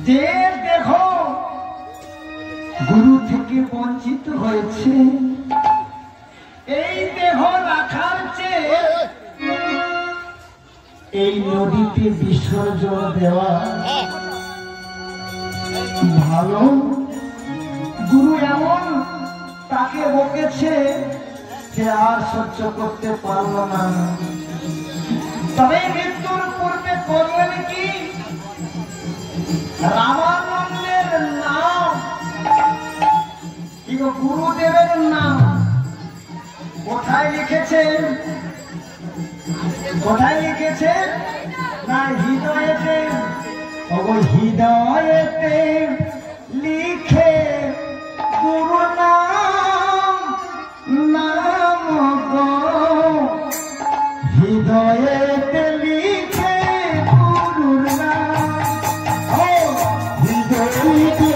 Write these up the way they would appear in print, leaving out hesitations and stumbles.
যে দেখো গুরু থেকে বঞ্চিত হয়েছে, এই দেহ রাখার চেয়ে এই নদীতে বিসর্জন দেওয়া ভালো। গুরু এমন তাকে বকেছে যে আর সহ্য করতে পারল না। তবে মৃত্যুর পূর্বে করলেন কি, রামানন্দের নাম, গুরুদেবের নাম কোথায় লিখেছেন? কোথায় লিখেছেন? না হৃদয়েতে। হৃদয়েতে লিখে গুরু নাম, নাম গো হৃদয়েতে লিখে গুরুর নাম, হৃদয়েতে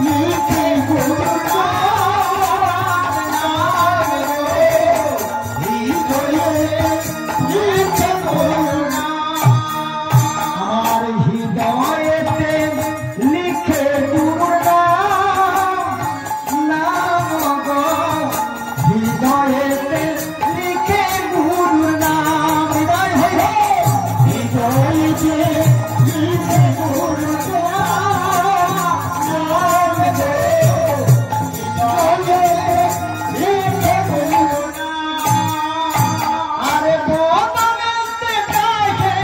লিখে গুরুর নাম, হৃদয়েতে লিখে গুরুর নাম, আমার হৃদয়েতে লিখে গুরুর নাম, নাম গো হৃদয়েতে লিখে গুরুর নাম, হৃদয়েতে লিখে গুরুর নাম, নাম গো হৃদয়েতে লিখে গুরুর নাম। আরে বদনেতে গায়ে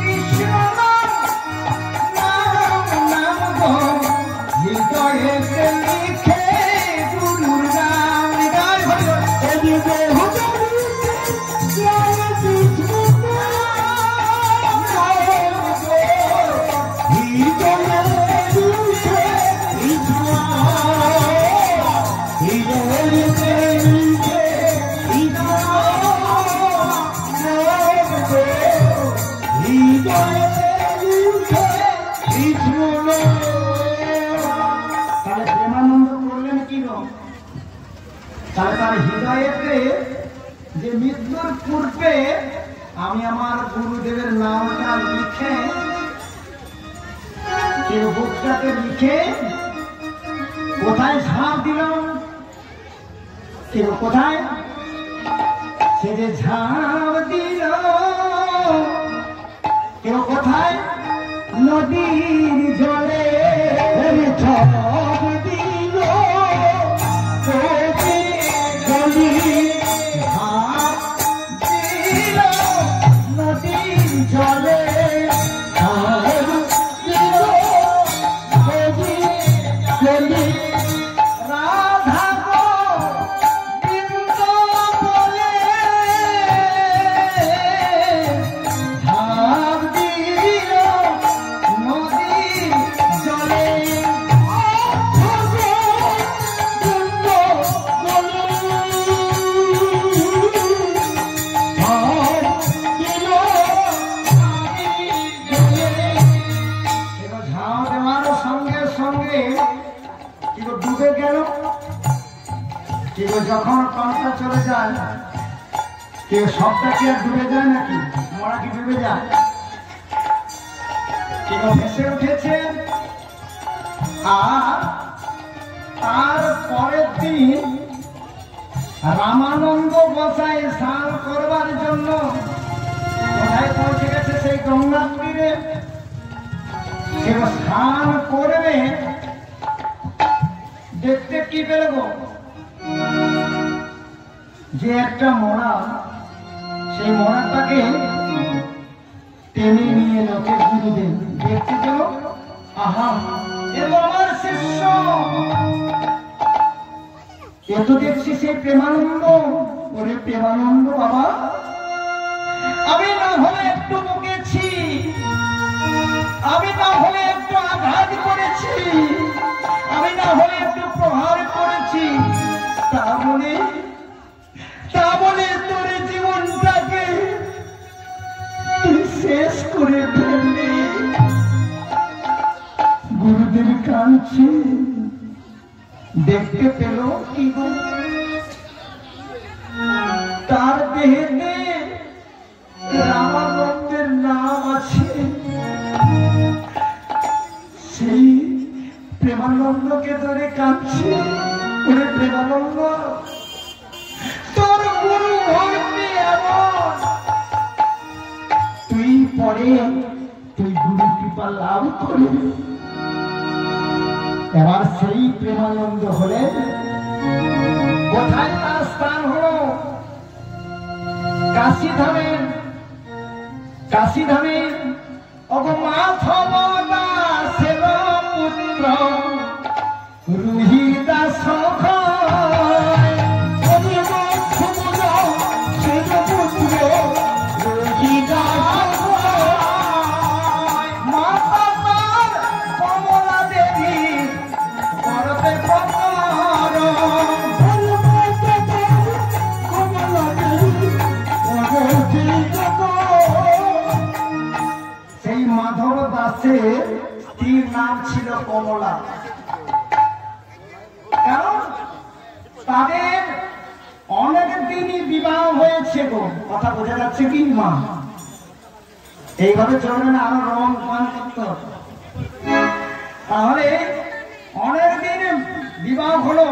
কৃষ্ণ নাম, নাম গো হৃদয়েতে লিখে গুরুর নাম, হৃদয় হলো এদিকে হৃদয়েতে যে মৃত্যুর পূর্বে আমি আমার গুরুদেবের নামটা লিখে বুকটাতে লিখে কোথায় ঝাঁপ দিলাম, কোথায় সে যে ঝাঁপ দিল, কেউ কোথায় নদীর জলে ঝাঁপ দিল, নদীর জলে রাধা গোবিন্দ বলে ঝাঁপ দিল নদীর জলে, ডুবে গেল। যখন প্রাণটা চলে যায়, কেউ সবটা কি আর ডুবে যায় নাকি? মরা কি ডুবে যায়? কেউ ভেসে উঠেছে। আর তার পরের দিন রামানন্দ গোসাই স্নান করবার জন্য কোথায় পৌঁছে গেছে? সেই গঙ্গার তীরে। কেউ স্নান করবে, দেখতে কি পেল যে একটা মরা, সেই মরাটাকে টেনে নিয়ে লোকে গুরুদেব দেখতে পেল। আহা, এ তো আমার শিষ্য, এ তো দেখছি সেই প্রেমানন্দ। ওরে প্রেমানন্দ বাবা, আমি না হলে একটু বকেছি, আমি না হলে একটু আঘাত করেছি, আমি না হলে একটু প্রহার করেছি, তা বলে তোর জীবনটাকে শেষ করে ফেললি। গুরুদেব কাঁদছে, দেখতে পেল কি গো, তার দেহেতে রামানন্দের নাম আছে। প্রেমানন্দকে ধরে কাঁদছে। ওরে প্রেমানন্দ, তোর গুরু ভক্তি এমন, তুই পরে তুই গুরু কৃপা লাভ করবি। এবার সেই প্রেমানন্দ হলেন, কোথায় তার স্থান হলো? কাশীধামের, কাশীধামের মাধব দাসের পুত্র রুহিদাস স্ত্রীর নাম ছিল কমলা। কারণ তাদের অনেক দিনই বিবাহ হয়েছে গো। কথা বোঝা যাচ্ছে কি মা? এইভাবে চলবে না, আরো রং পান করতে হবে। তাহলে অনেক দিন বিবাহ হলো,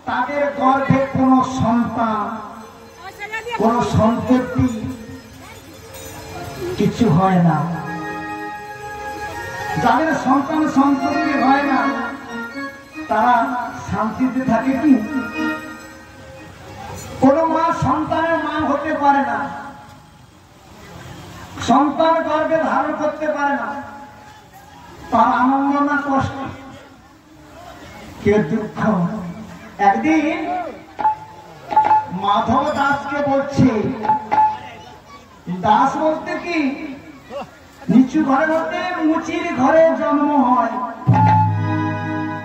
তাদের গর্ভে কোনো সন্তান, কোনো সম্পত্তি কিছু হয় না। যাদের সন্তান সন্ততি হয় না তারা শান্তিতে থাকে কি? কোন মা সন্তানের মা হতে পারে না, সন্তান গর্ভে ধারণ করতে পারে না, তার আনন্দ না কষ্ট, কে দুঃখ। একদিন মাধব দাসকে বলছে, দাস বলতে কি নিচু ঘরের মধ্যে মুচির ঘরে জন্ম হয়,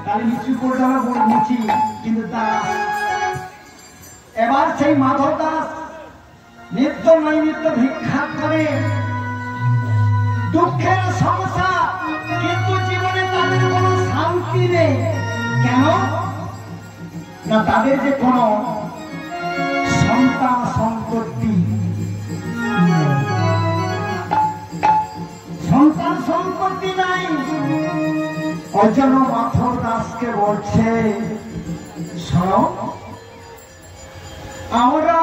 তাহলে নিচু করে যাবে মুচি, কিন্তু দাস। এবার সেই মাধব দাস নিত্য নৈমিত্য ভিক্ষা করে, দুঃখের সংসার, কিন্তু জীবনে তাদের কোনো শান্তি নেই। কেন না? তাদের যে কোনো সন্তান সম্পত্তি, সন্তান সম্পত্তি নাই। ওই জন্য মাধব দাসকে বলছে, শোনো, আমরা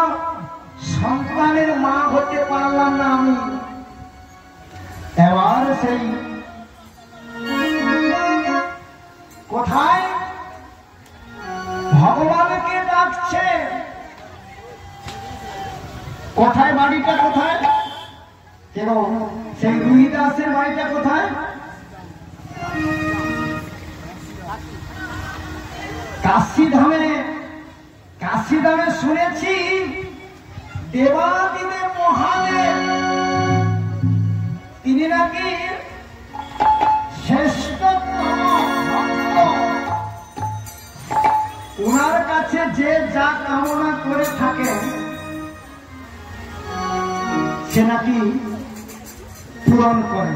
সন্তানের মা হতে পারলাম না আমি। এবার সেই কোথায় ভগবানকে ডাকছে, কোথায় বাড়িটা, কোথায়? এবং সেই রুহিদাসের বাড়িটা কোথায়? কাশীধামে। কাশীধামে শুনেছি দেবাদিদেব মহাদেব, তিনি নাকি শ্রেষ্ঠতম ভক্ত। ওনার কাছে যে যা কামনা করে থাকে সে নাকি পূরণ করে।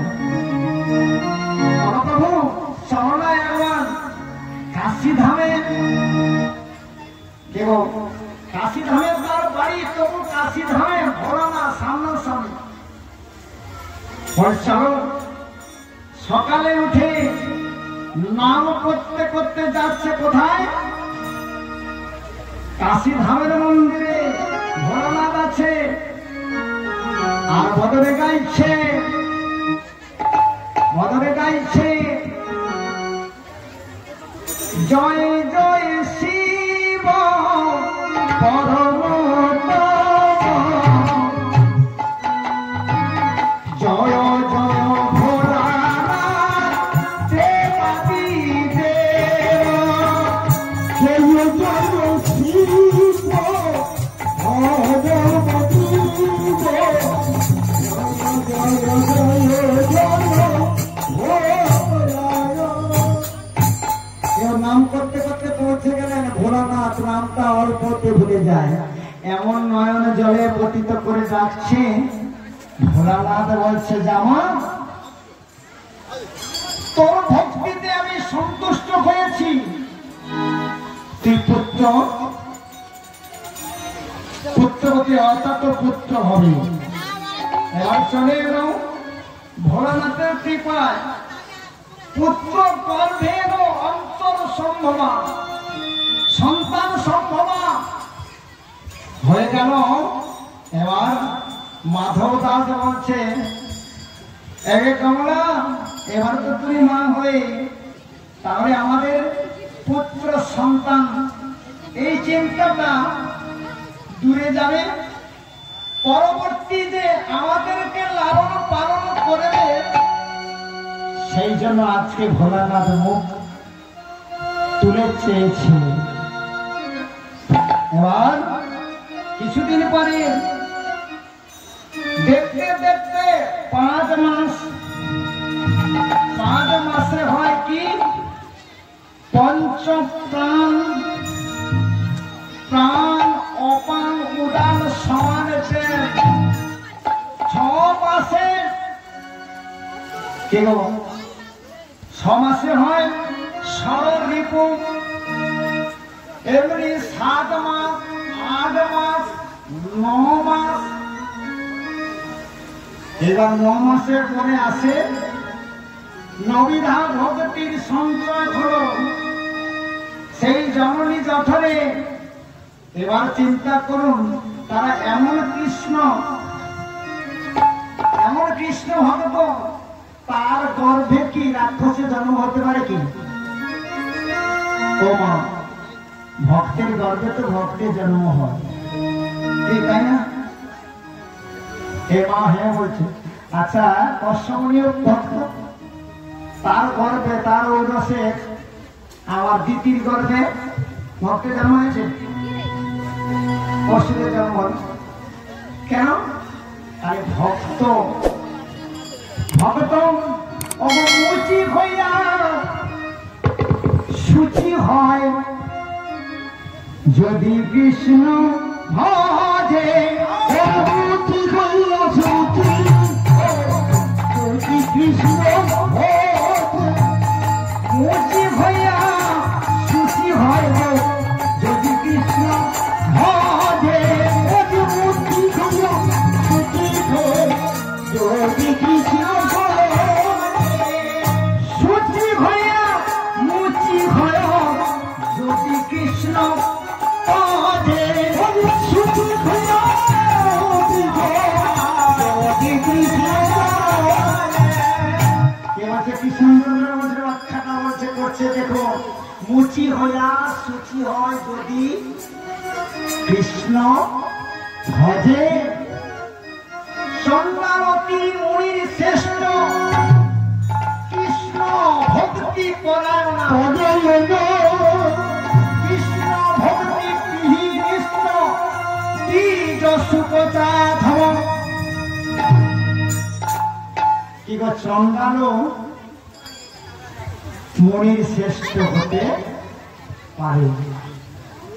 প্রভু চরণায় একবার কাশীধামে, এবং কাশীধামে তার বাড়ি, তবু কাশীধামে ভোলানা সামনাসামনি। চলো, সকালে উঠে নাম করতে করতে যাচ্ছে কোথায়? কাশীধামের মন্দিরে ভোলানাথ আছে, আর বদরে গাইছে, বদরে গাইছে জয় জয় শিব পরম, জয় জয় ভোলানাথ দেবাদিদেব, জয় জয় শিব নাম করতে করতে পৌঁছে গেলেন ভোলানাথ, নামটা অল্পতে ভুলে যায়। এমন নয়ন জলে পতিত করে ডাকছে। ভোলানাথ বলছে, জামা, তোর ভক্তিতে আমি সন্তুষ্ট হয়েছি, তুই পুত্র, পুত্রবতী অর্থাৎ পুত্র হবে। এবার চলে এলো ভোলানাথের কৃপায় পুত্র গর্ভে অন্ত সম্ভবা, সন্তান সম্ভবা হয়ে গেল। এবার মাধব দাস বলছে, একে কমলা, এবার তো তুমি মা হয়ে তাহলে আমাদের পুত্র সন্তান, এই চিন্তাটা দূরে যাবে। পরবর্তীতে আমাদেরকে লালন পালন করবে, সেই জন্য আজকে ভোলানাথ মুখ তুলে চেয়েছে। এবার কিছুদিন পরে দেখতে দেখতে 5 মাস, 5 মাসে হয় কি পঞ্চপ্রাণ, প্রাণ অপান উদান সমান। 6 মাসে কি গো, 6 মাসে হয় ষড়রিপু, এমনি 7 মাস, 8 মাস, 9 মাস। এবার 9 মাসের পরে আসে নবিধা ভক্তির সঞ্চয় হলো সেই জননী জঠরে। এবার চিন্তা করুন, তারা এমন কৃষ্ণ ভক্ত, তার গর্ভে কি রাক্ষসে জন্ম হতে পারে কি? ও মা, ভক্তের গর্ভে তো ভক্তের জন্ম হয়, তাই না? হে মা, হ্যাঁ বলছে। আচ্ছা, অসমনীয় ভক্ত, তার গর্ভে, তার ঔরসে আমার দিদির গর্ভে ভক্তের জন্ম হয়েছে, অসুরের জন্ম হল কেন? আরে ভক্ত অবমুচি হইয়া শুচি হয় যদি কৃষ্ণ ভজে, কৃষ্ণ মুচি হইয়া শুচি হয় যদি কৃষ্ণ ভজে, যদি কৃষ্ণ শুচি হইয়া মুচি হয় যদি কৃষ্ণ ভজে, শুচি হইয়া যদি কৃষ্ণ। ব্যাখ্যাটা বলছে, করছে দেখো, মুচি হইয়া শুচি হয় যদি কৃষ্ণ ভজে। চন্দ্রাবতী মুনির শ্রেষ্ঠ কৃষ্ণ ভক্তি পরায়ণা, কৃষ্ণ ভক্তি বিহীনিষ্ঠ দ্বিজ সুপচাধম। কি গো, চন্দ্রালো মনির শ্রেষ্ঠ হতে পারে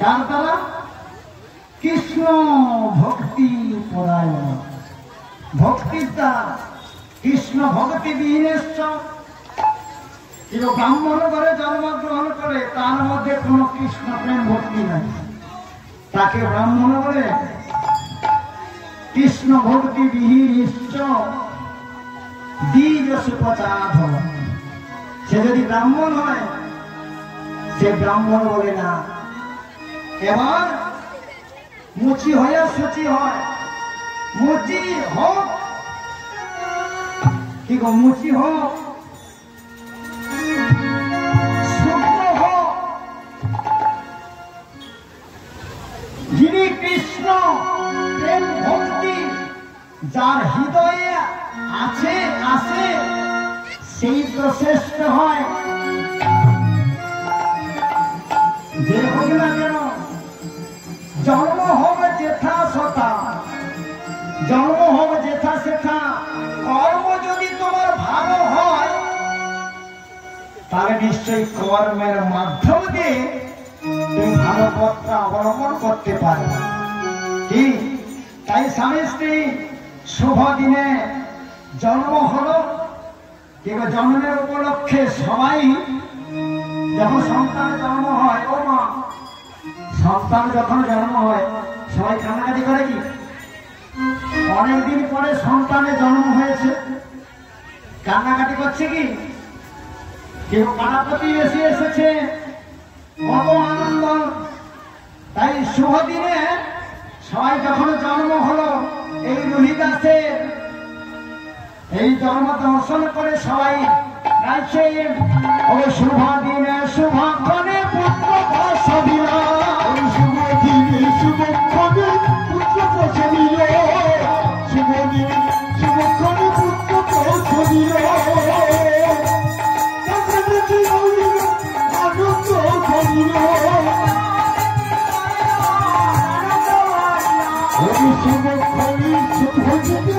কার দ্বারা? কৃষ্ণ ভক্তি পরায়ণ, ভক্তির দ্বারা। কৃষ্ণ ভক্তি বিহীনেশ্চ, কিন্তু ব্রাহ্মণ ঘরে জন্মগ্রহণ করে তার মধ্যে কোনো কৃষ্ণ প্রেম ভক্তি নাই, তাকে ব্রাহ্মণ বলে। কৃষ্ণ ভক্তি বিহীনিশ্চ দ্বিজ সুপচাধম। সে যদি ব্রাহ্মণ হয়, সে ব্রাহ্মণ বলে না। এবার মুচি হইয়া শুচি হয়, মুচি হোক, কি গো, মুচি হোক, শুক্র হোক, যিনি কৃষ্ণ প্রেম ভক্তি যার হৃদয়ে আছে আসে, সেই তো শ্রেষ্ঠ হয়। যে হোক না কেন, জন্ম হবে যেথা সতা, জন্ম হবে যেথা সেথা, কর্ম যদি তোমার ভালো হয় তাহলে নিশ্চয়ই কর্মের মাধ্যম দিয়ে তুমি ভালো পথটা অবলম্বন করতে পারবে। কি তাই স্বামী স্ত্রী শুভ দিনে জন্ম হলো, কিংবা জন্মের উপলক্ষে সবাই যখন সন্তানের জন্ম হয়, ও মা, সন্তান যখন জন্ম হয় সবাই কান্নাকাটি করে কি? অনেকদিন পরে সন্তানের জন্ম হয়েছে, কান্নাকাটি করছে কি? কেউ পাড়াপতি এসেছে, কত আনন্দ। তাই শুভ দিনে সবাই যখন জন্ম হলো এই রোহিদাসের, এই জন্ম দর্শন করে সবাই গাইছে, ও শুভ দিনে শুভক্ষণে পুত্র প্রসবিল, শুভ দিনে শুভক্ষণে পুত্র প্রসবিল, শুভ দিনে শুভক্ষণে পুত্র প্রসবিল, আনন্দ করিল, শুভক্ষণে শুভ দিনে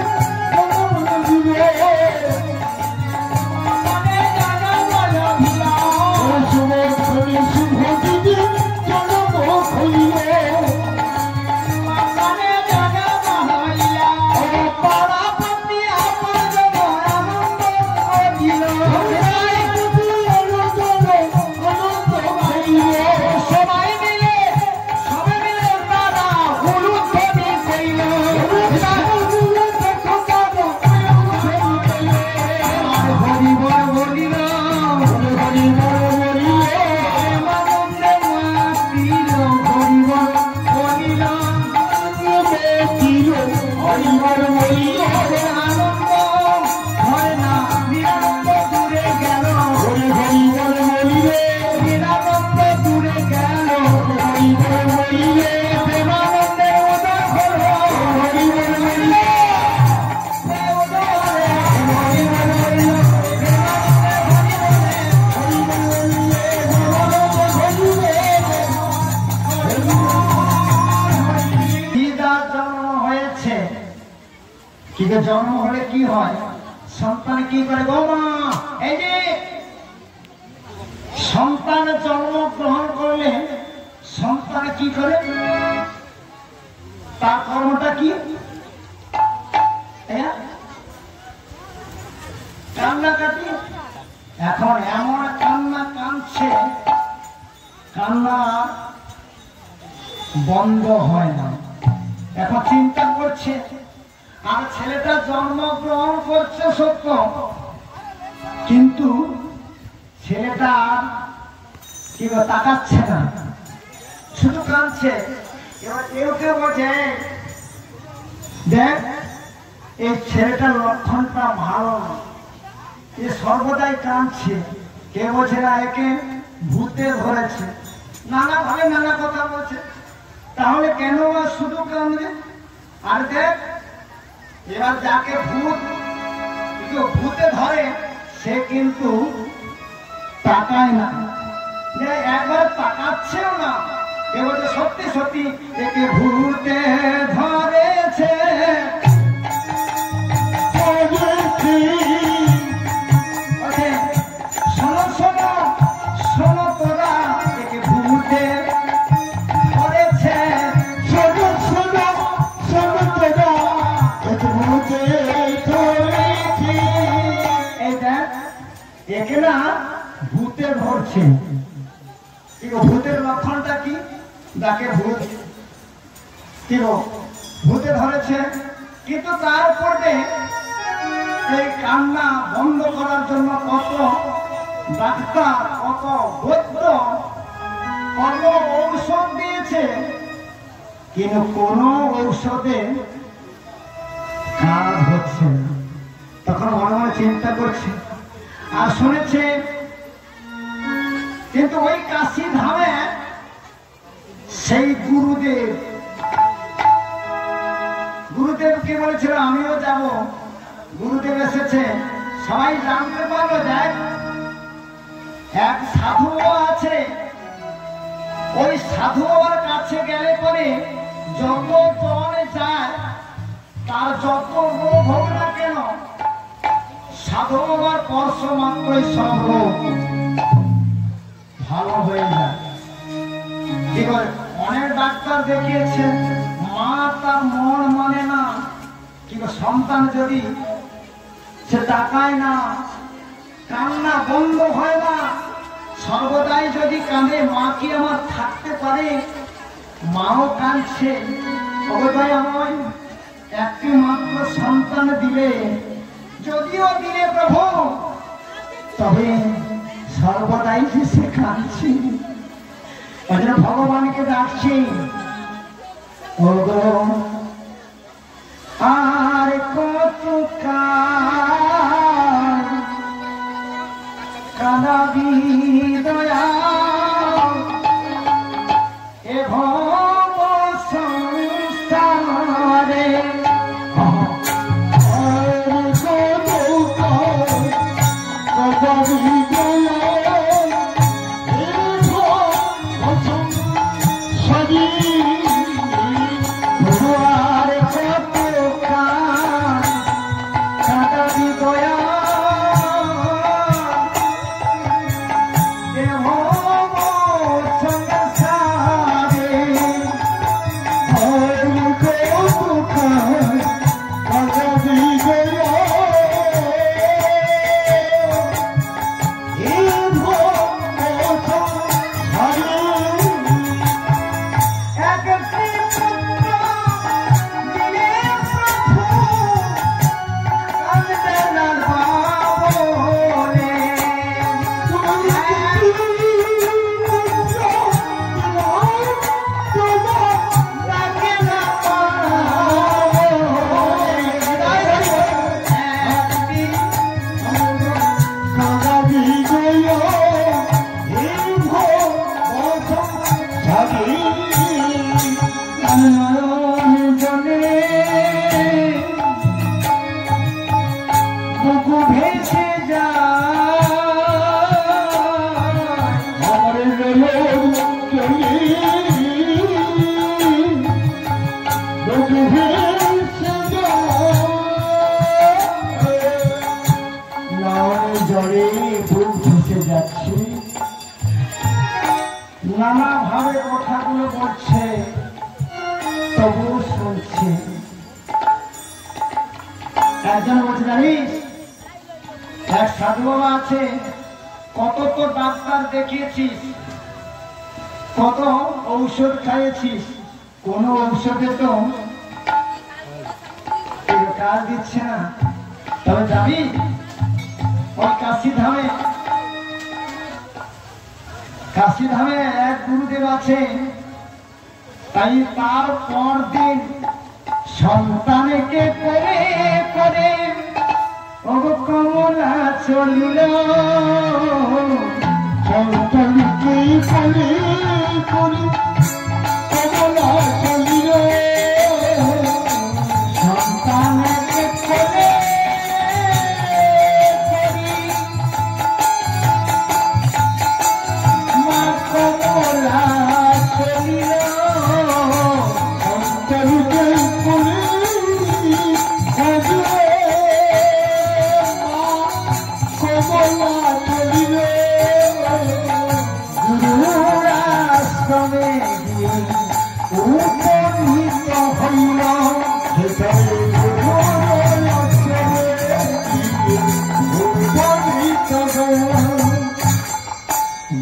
জন্ম হলে কি হয়, সন্তান কি করে গো মা? এই যে সন্তান জন্ম গ্রহণ করলে সন্তান কি করে, তার কর্মটা কি? কান্নাকাটি। এখন এমন কান্না কাঁদছে, কান্না বন্ধ হয় না। এখন চিন্তা করছে, আর ছেলেটা জন্মগ্রহণ করছে সত্য, কিন্তু ছেলেটা কি তাকাচ্ছে না, শুধু কাঁদছে। এবার কেউ কেউ বলছে, দেখ এই ছেলেটার লক্ষণটা ভালো, এ সর্বদাই কাঁদছে। কে বলছে না একে ভূতে ধরেছে, নানা ভাবে নানা কথা বলছে। তাহলে কেন শুধু কাঁদবে? আর দেখ এবার যাকে ভূতে ধরে সে কিন্তু তাকায় না, একবার তাকাচ্ছেও না। কে বলছে সত্যি সত্যি একে ভূতে ধরেছে, শোনো শোনো শোনো তোরা, একে ভূতে ধরেছে, শোনো শোনো শোনো তোরা, একে ভূতে ধরেছে। এইটা একে না ভূতে ধরছে। ভূতের লক্ষণটা কি? যাকে ভূতে ধরেছে, কিন্তু তার উপরে এই কান্না বন্ধ করার জন্য কত ডাক্তার, কত বৈদ্য, কত ঔষধ দিয়েছে, কিন্তু কোন ঔষধে কাজ হচ্ছে না। তখন মনে মনে চিন্তা করছে আর শুনেছে, কিন্তু ওই কাশী ধামে সেই গুরুদেবকে বলেছিল আমিও যাব। গুরুদেব এসেছে, সবাই জানতে পারলো যায় এক সাধু আছে, ওই সাধু বাবার কাছে গেলে পরে যত জন যায়, তার যত রোগ হোক না কেন, সাধু বাবার স্পর্শ মাত্রই সব রোগ ভালো হয়ে যায়। কি বলে, অনেক ডাক্তার দেখিয়েছে, মা তার মন মানে না। কি সন্তান যদি সে তাকায় না, কান্না বন্ধ হয় না, সর্বদাই যদি কাঁদে, মা কি আমার থাকতে পারে? মাও কাঁদছে, অবদায় আমায় একটি মাত্র সন্তান দিলে, যদিও দিলে প্রভু, তবে সর্বদাই সে কাঁদছে। ভগবানকে ডাকছি, ওগো আর কত কাঁদাবি দয়া এ ভব সংসারে নানা ভাবে কথাগুলো বলছে, তবুও শুনছে। একজন বলছে, জানিস এক সাধু বাবা আছে, কত তো ডাক্তার দেখিয়েছিস, কত ঔষধ খাইয়েছিস, কোন ঔষধে তো কাজ দিচ্ছে না। তবে যাবি ওই কাশীধামে এক গুরুদেব আছে, তাই তার পর দিন সন্তানকে করে করে ও কমলা চলিল, সন্তানকে করে করে কমলা চলিল, সন্তানকে করে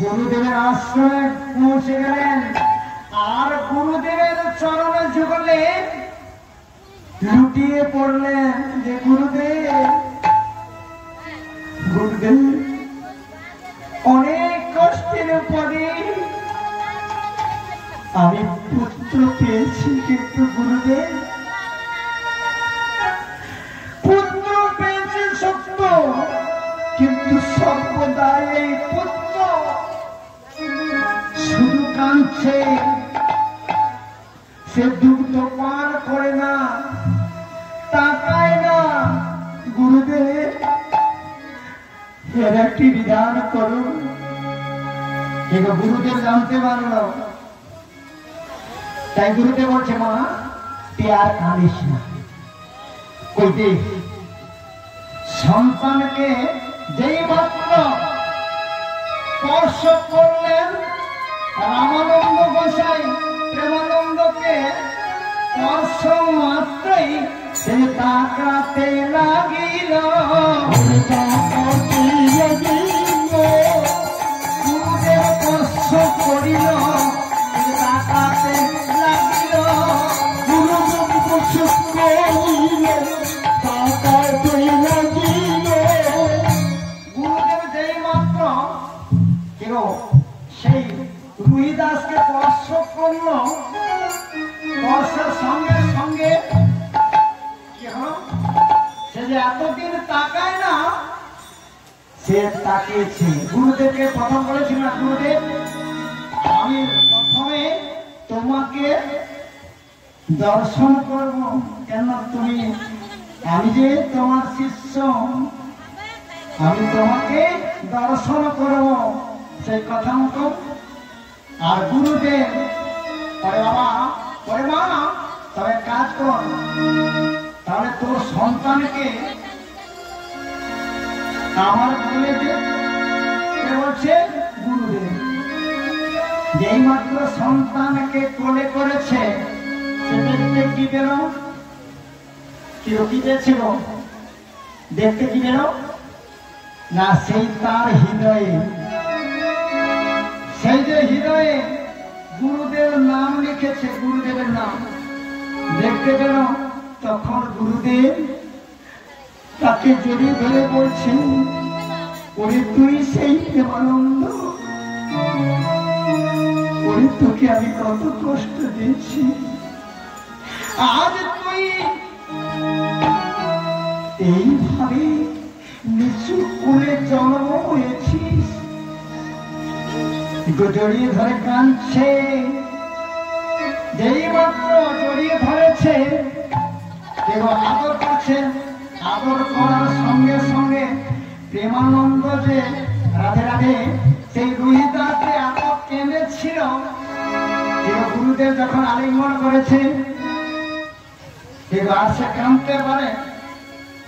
গুরুদেবের আশ্রমে পৌঁছে গেলেন, আর গুরুদেবের চরণে ঝুঁকলে লুটিয়ে পড়লেন যে গুরুদেব অনেক কষ্টের পরে আমি পুত্র পেয়েছি, কিন্তু গুরুদেব পুত্র পেয়েছি সত্য, কিন্তু সর্বদা এই পুত্র শুধু কাঁদছে, সে দুগ্ধ পান করে না, তাকায় না। গুরুদেব এর একটি বিধান করুন। গুরুদেব জানতে পারল, তাই গুরুদেব বলছে, মা তুই আর কাঁদিস না। ওই দেখ সন্তানকে যেই মাত্র স্পর্শ করলেন, রামানন্দ গোসাই প্রেমানন্দকে স্পর্শ মাত্রই সে তাকাতে লাগিল, গুরুদেব স্পর্শ করিল, তাকাতে লাগিল, গুরুদেব স্পর্শ করিল, তাকাতে লাগিল। গুরুদেব যেই মাত্র সেই রুহি দাসকে স্পর্শ করলো, স্পর্শের সঙ্গে সঙ্গে কি হলো, সে যে এতদিন তাকায় না, সে তাকিয়েছে। গুরুদেবকে প্রথম বলেছিল না, গুরুদেব আমি প্রথমে তোমাকে দর্শন করব, কেন তুমি, আমি যে তোমার শিষ্য, আমি তোমাকে দর্শন করব, সেই কথা মতো। আর গুরুদেব পরে বাবা, পরে মা, তবে কাজ কর, তাহলে তোর সন্তানকে আমার কোলে দে। বলছে গুরুদেব, যেই মাত্র সন্তানকে কোলে করেছে, সে দেখতে কি পেল, কি পেয়েছিল, দেখতে কি পেল না, সেই তার হৃদয়ে, সেই যে হৃদয়ে গুরুদেব নাম লিখেছে, গুরুদেবের নাম দেখতে পেল। তখন গুরুদেব তাকে জড়িয়ে ধরে বলছেন, ওরে তুই সেই প্রেমানন্দ, ওরে তোকে আমি কত কষ্ট দিয়েছি, আজ তুই এইভাবে নিচু করে জন্ম হয়েছিস। জড়িয়ে ধরে কাঁদছে, যেই মাত্র জড়িয়ে ধরেছে, কেউ আদর করছে, আদর করার সঙ্গে সঙ্গে প্রেমানন্দ যে রাধে রাধে সেই রুহি দাসকে এত কেঁদেছিল, কেউ গুরুদেব যখন আলিঙ্গন করেছে, কেউ আর সে কাঁদতে পারে,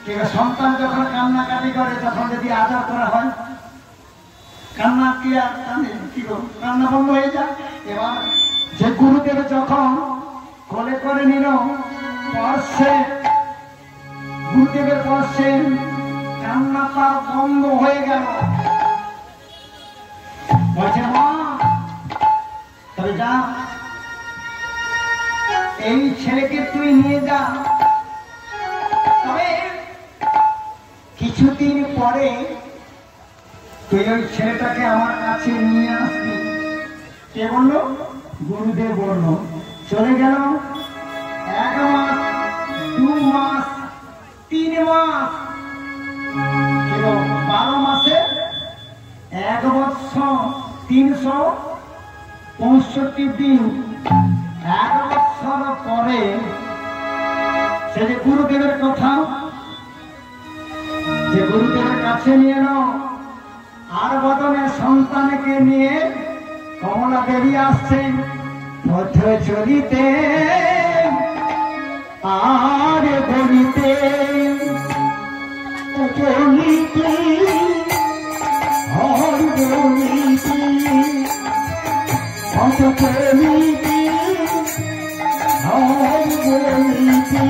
কেউ সন্তান যখন কান্নাকাটি করে, তখন যদি আদর করা হয়, কান্না কি আর কাঁদে, কি গো, কান্না বন্ধ হয়ে যায়। এবার যে গুরুদেব যখন কোলে করে নিল, পরশে গুরুদেবের পরশে কান্না তার বন্ধ হয়ে গেল। বলছে মা, তবে যা, এই ছেলেকে তুই নিয়ে যা, তবে কিছুদিন পরে তুই ওই ছেলেটাকে আমার কাছে নিয়ে আসবি। কে বললো? গুরুদেব বললো। চলে গেল 1 মাস, 2 মাস, 3 মাস, 12 মাসে 1 বছর 365 দিন। 1 বছর পরে সে যে গুরুদেবের কথা, যে গুরুদেবের কাছে নিয়ে নাও, আর বদনে সন্তানকে নিয়ে কমলা দেবী আসছেন। পথ চলিতে আর বলিতে চলিতে আর বলিতে পথ চলিতে আর বলিতে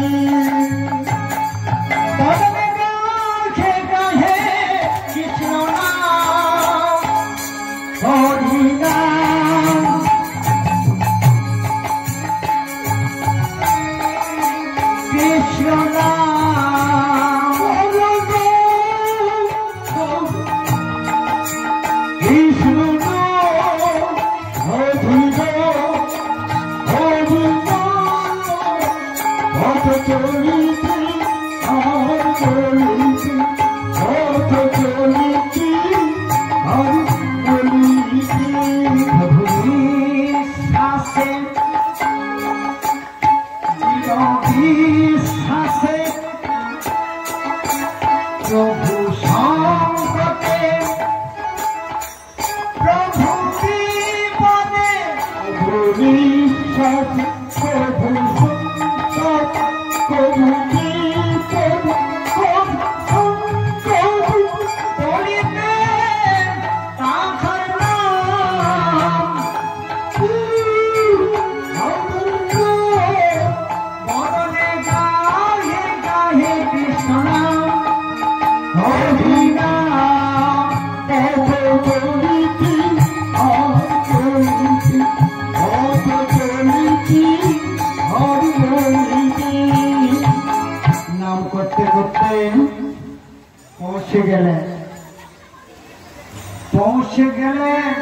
পৌঁছে গেলেন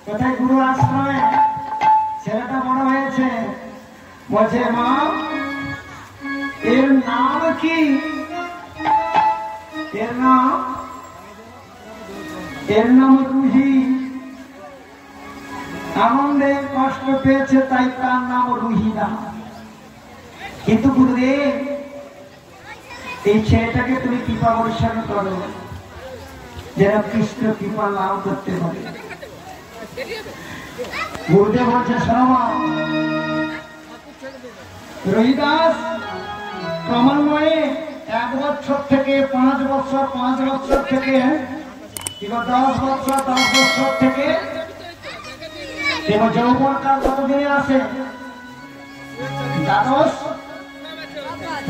কোথায় গুরু আশ্রমে ছেলেটা বড় হয়েছে, বলছে মা এর নাম কি? এর নাম রুহি। আনন্দে কষ্ট পেয়েছে তাই তার নাম রুহিদা। কিন্তু গুরুদেব এই ছেলেটাকে তুমি কৃপা বর্ষণ করো যেন কৃষ্ণ কৃপা লাভ করতে পারে। গুরুদেব বলছে শোনো রহিদাস ক্রমান্বয়ে 1 বছর থেকে 5 বছর, 5 বছর থেকে 10 বছর, 10 বছর থেকে যৌবনকাল কতদিনে আসে? 12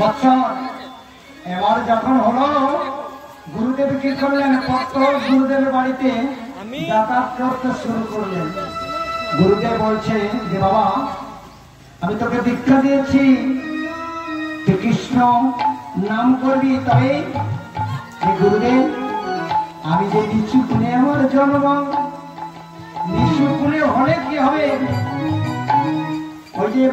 বছর। এবার যখন হলো গুরুদেব কি করলেন? গুরুদেবের বাড়িতে যাতায়াত করতে শুরু করলেন। গুরুদেব বলছে যে বাবা আমি তোকে দীক্ষা দিয়েছি, তুই কৃষ্ণ নাম করবি। তবে গুরুদেব আমি যে নিচু কুলে আমার জন্ম, নিচু কুলে হলে কি হবে? ওই যে